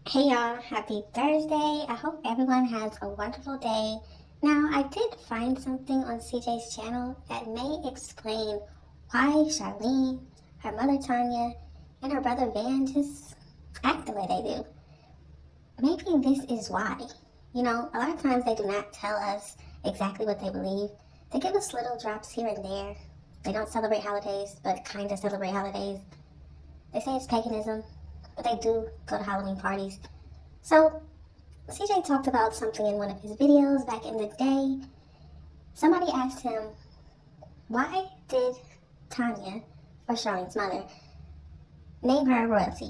Hey y'all, happy Thursday. I hope everyone has a wonderful day. Now, I did find something on CJ's channel that may explain why Charlene, her mother Tanya, and her brother Van just act the way they do. Maybe this is why. You know, a lot of times they do not tell us exactly what they believe. They give us little drops here and there. They don't celebrate holidays, but kind of celebrate holidays. They say it's paganism, but they do go to Halloween parties. So, CJ talked about something in one of his videos back in the day. Somebody asked him, why did Tanya, or Charlene's mother, name her royalty?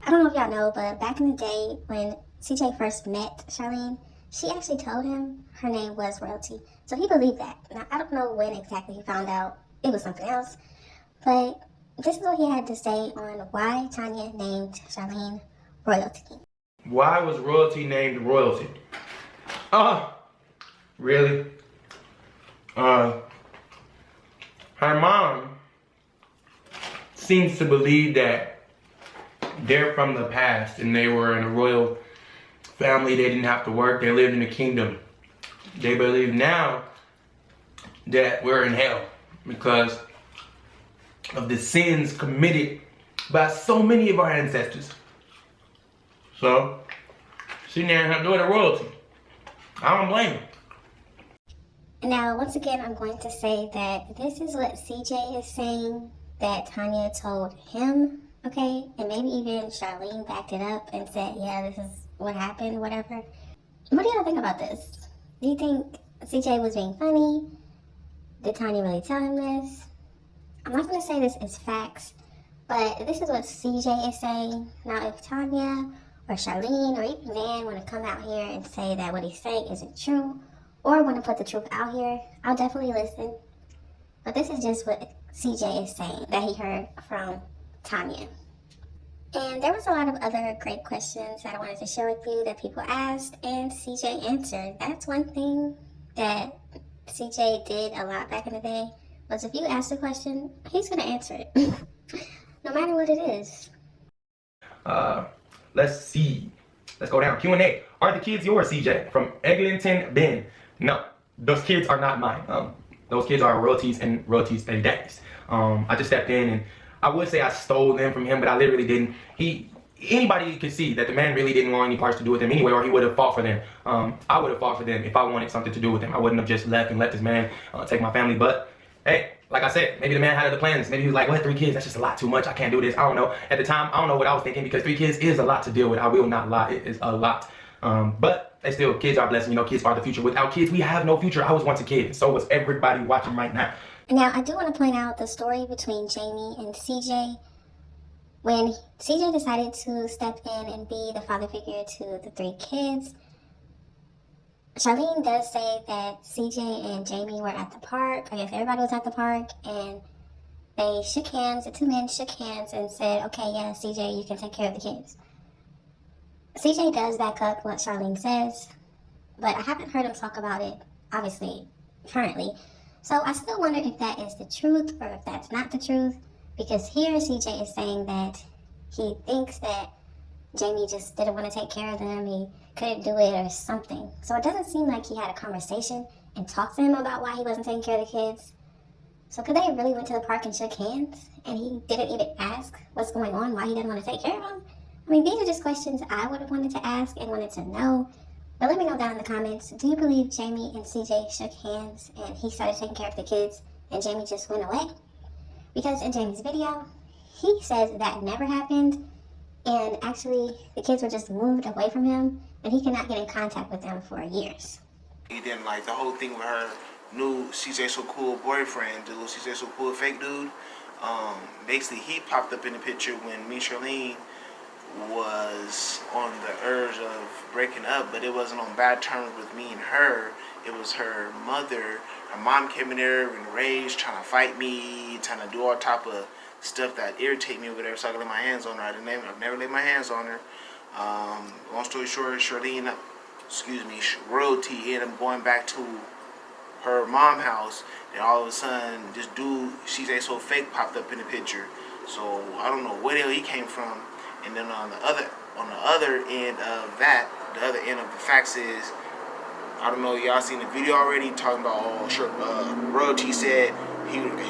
I don't know if y'all know, but back in the day when CJ first met Charlene, she actually told him her name was royalty. So he believed that. Now, I don't know when exactly he found out it was something else, but this is what he had to say on why Tanya named Charlene royalty. Why was royalty named royalty? Really? Her mom seems to believe that they're from the past and they were in a royal family. They didn't have to work. They lived in a kingdom. They believe now that we're in hell because of the sins committed by so many of our ancestors. So, she named her daughter royalty. I don't blame her. Now, once again, I'm going to say that this is what CJ is saying that Tanya told him, okay? And maybe even Charlene backed it up and said, yeah, this is what happened, whatever. What do y'all think about this? Do you think CJ was being funny? Did Tanya really tell him this? I'm not going to say this is facts, but this is what CJ is saying. Now, if Tanya or Charlene or even Van want to come out here and say that what he's saying isn't true, or want to put the truth out here, I'll definitely listen. But this is just what CJ is saying that he heard from Tanya. And there was a lot of other great questions that I wanted to share with you that people asked and CJ answered. That's one thing that CJ did a lot back in the day, was if you ask a question, he's going to answer it. No matter what it is. Let's see. Let's go down. Q&A. Are the kids yours, CJ? From Eglinton Ben. No, those kids are not mine. Those kids are royalties and royalties and daddies. I just stepped in and I would say I stole them from him, but I literally didn't. Anybody could see that the man really didn't want any parts to do with them anyway, or he would have fought for them. I would have fought for them if I wanted something to do with them. I wouldn't have just left and let this man take my family. But hey, like I said, maybe the man had other plans. Maybe he was like, what, 3 kids? That's just a lot too much. I can't do this. I don't know. At the time, I don't know what I was thinking because 3 kids is a lot to deal with. I will not lie. It is a lot. But they still, kids are blessing. You know, kids are the future. Without kids, we have no future. I was once a kid. So was everybody watching right now. Now, I do want to point out the story between Jamie and CJ. When CJ decided to step in and be the father figure to the 3 kids, Charlene does say that CJ and Jamie were at the park. I guess everybody was at the park, and they shook hands. The 2 men shook hands and said, okay, yeah, CJ, you can take care of the kids. CJ does back up what Charlene says, but I haven't heard him talk about it, obviously, currently. So I still wonder if that is the truth or if that's not the truth, because here CJ is saying that he thinks that Jamie just didn't want to take care of them, he couldn't do it or something. So it doesn't seem like he had a conversation and talked to him about why he wasn't taking care of the kids. So could they have really went to the park and shook hands and he didn't even ask what's going on, why he didn't want to take care of them? I mean, these are just questions I would have wanted to ask and wanted to know. But let me know down in the comments, do you believe Jamie and CJ shook hands and he started taking care of the kids and Jamie just went away? Because in Jamie's video, he says that never happened, and actually the kids were just moved away from him and he cannot get in contact with them for years. He didn't like the whole thing with her new CJ So Cool boyfriend, the little CJ So Cool fake dude. Basically, he popped up in the picture when me and Charlene was on the urge of breaking up, but it wasn't on bad terms with me and her. It was her mother. Her mom came in there enraged, trying to fight me, trying to do all type of stuff that irritate me or whatever, so I could lay my hands on her. I've never laid my hands on her. Long story short, Charlene, royalty ended up going back to her mom house, and all of a sudden, this dude, CJ So Fake, popped up in the picture. So I don't know where the hell he came from. And then on the other on the other end of that, the other end of the facts is, I don't know, y'all seen the video already talking about, oh, sure, Royalty said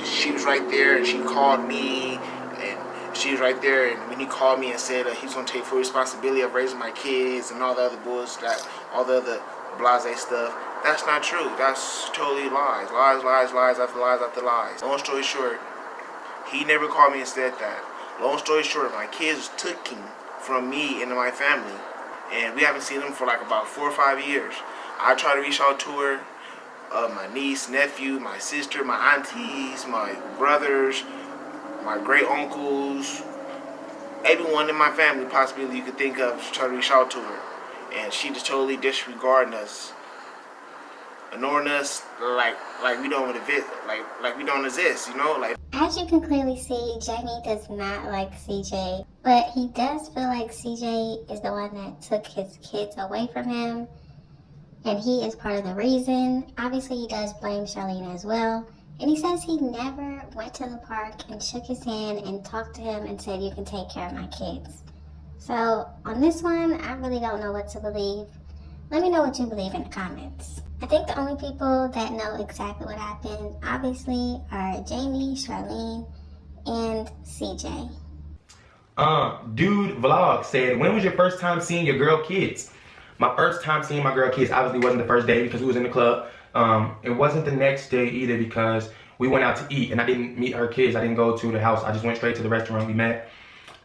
she was right there and she called me and she was right there, and when he called me and said he was going to take full responsibility of raising my kids and all the other bullshit, all the other blase stuff. That's not true. That's totally lies. Lies, lies, lies after lies after lies. Long story short, he never called me and said that. Long story short, my kids took him from me and my family, and we haven't seen them for like about 4 or 5 years. I try to reach out to her, my niece, nephew, my sister, my aunties, my brothers, my great uncles, everyone in my family possibly you could think of, try to reach out to her, and she just totally disregarding us, ignoring us like we don't exist, like we don't exist, you know, like. As you can clearly see, Jamie does not like CJ, but he does feel like CJ is the one that took his kids away from him, and he is part of the reason. Obviously, he does blame Charlene as well, and he says he never went to the park and shook his hand and talked to him and said, you can take care of my kids. So, on this one, I really don't know what to believe. Let me know what you believe in the comments. I think the only people that know exactly what happened, obviously, are Jamie, Charlene, and CJ. Dude Vlog said, when was your first time seeing your girl kids? My first time seeing my girl kids obviously wasn't the first day because we was in the club. It wasn't the next day either because we went out to eat and I didn't meet her kids. I didn't go to the house. I just went straight to the restaurant. We met.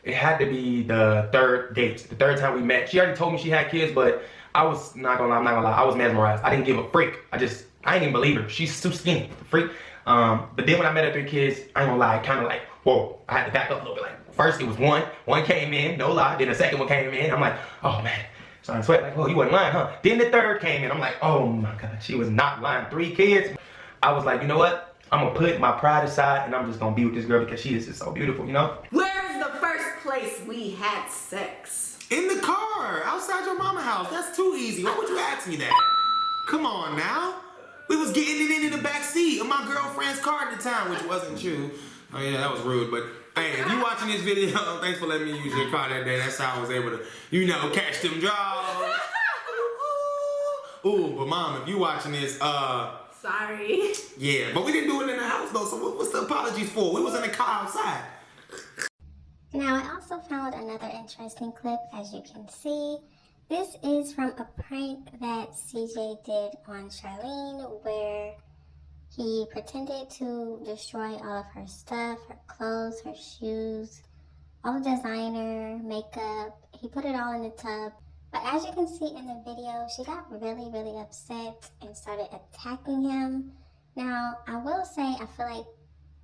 It had to be the third date, the third time we met. She already told me she had kids, but I was not gonna lie, I was mesmerized. I didn't give a freak. I didn't even believe her. She's too skinny, freak. But then when I met her 3 kids, I ain't gonna lie, kind of like, whoa, I had to back up a little bit. Like, first it was one came in, no lie. Then the second one came in, I'm like, oh man. So I sweat, like, oh, you wasn't lying, huh? Then the third came in, I'm like, oh my God, she was not lying. 3 kids. I was like, you know what? I'm gonna put my pride aside and I'm just gonna be with this girl because she is just so beautiful, you know? Where's the first place we had sex? In the car, outside your mama's house. That's too easy. Why would you ask me that? Come on now. We was getting it in the back seat of my girlfriend's car at the time, which wasn't you. Oh yeah, that was rude, but hey, if you watching this video, thanks for letting me use your car that day. That's how I was able to, you know, catch them draws. Ooh, but mom, if you watching this, Sorry. yeah, but we didn't do it in the house though, so what's the apologies for? We was in the car outside. Now, I also found another interesting clip, as you can see. This is from a prank that CJ did on Charlene, where he pretended to destroy all of her stuff, her clothes, her shoes, all the designer, makeup. He put it all in the tub. But as you can see in the video, she got really, really upset and started attacking him. Now, I will say, I feel like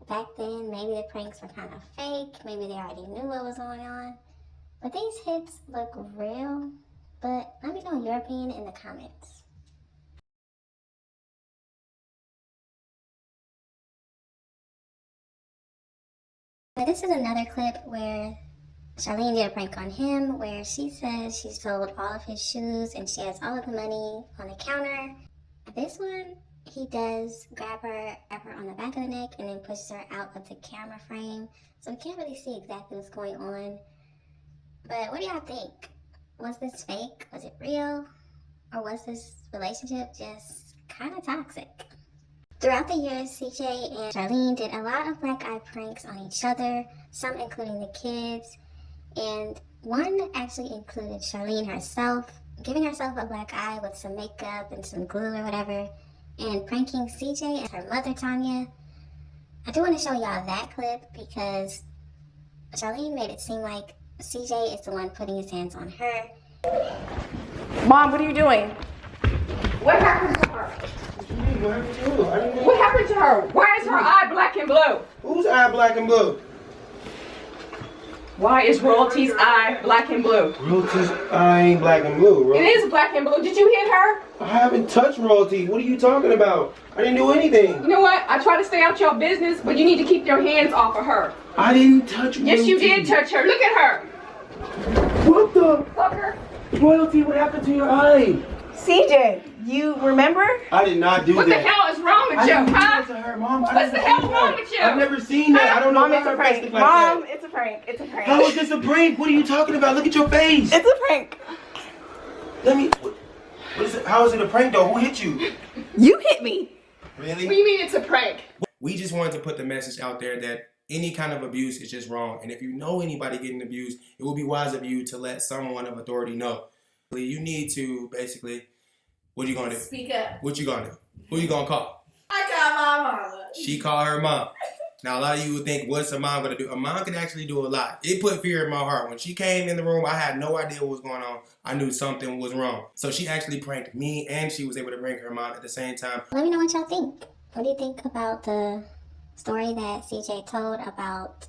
back then, maybe the pranks were kind of fake. Maybe they already knew what was going on. But these hits look real. But let me know your opinion in the comments. Now, this is another clip where Charlene did a prank on him, where she says she sold all of his shoes and she has all of the money on the counter. This one, he does grab her on the back of the neck and then pushes her out of the camera frame. So we can't really see exactly what's going on. But what do y'all think? Was this fake? Was it real? Or was this relationship just kind of toxic? Throughout the years, CJ and Charlene did a lot of black eye pranks on each other, some including the kids. And one actually included Charlene herself, giving herself a black eye with some makeup and some glue or whatever, and pranking CJ and her mother, Tanya. I do want to show y'all that clip because Charlene made it seem like CJ is the one putting his hands on her. Mom, what are you doing? What happened to her? What happened to her? Why is her eye black and blue? Whose eye black and blue? Why is Royalty's eye black and blue? Royalty's eye ain't black and blue, bro. It is black and blue. Did you hit her? I haven't touched Royalty. What are you talking about? I didn't do anything. You know what? I try to stay out your business, but you need to keep your hands off of her. I didn't touch Royalty. Yes, you did touch her. Look at her. What the? Fucker. Royalty, what happened to your eye? CJ, You remember? I did not do What the that. hell is wrong with you, I didn't do huh? that to her, Mom. What's the hell wrong with you? I've never seen that. I don't know Mom, why it's a her face prank. look like Mom, that. it's a prank. It's a prank. How is this a prank? What are you talking about? Look at your face. It's a prank. Let me. What is it? How is it a prank though? Who hit you? You hit me. Really? What do you mean it's a prank? We just wanted to put the message out there that any kind of abuse is just wrong. And if you know anybody getting abused, it would be wise of you to let someone of authority know. You need to basically, what are you gonna do? Speak up. What you gonna do? Who you gonna call? I got my mama. She called her mom. Now a lot of you would think, what's a mom gonna do? A mom can actually do a lot. It put fear in my heart. When she came in the room, I had no idea what was going on. I knew something was wrong. So she actually pranked me and she was able to prank her mom at the same time. Let me know what y'all think. What do you think about the story that CJ told about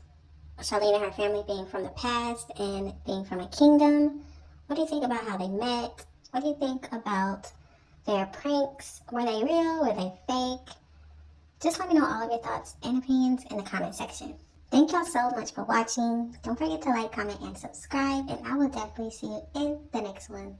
Charlene and her family being from the past and being from a kingdom? What do you think about how they met? What do you think about their pranks? Were they real? Were they fake? Just let me know all of your thoughts and opinions in the comment section. Thank y'all so much for watching. Don't forget to like, comment, and subscribe, and I will definitely see you in the next one.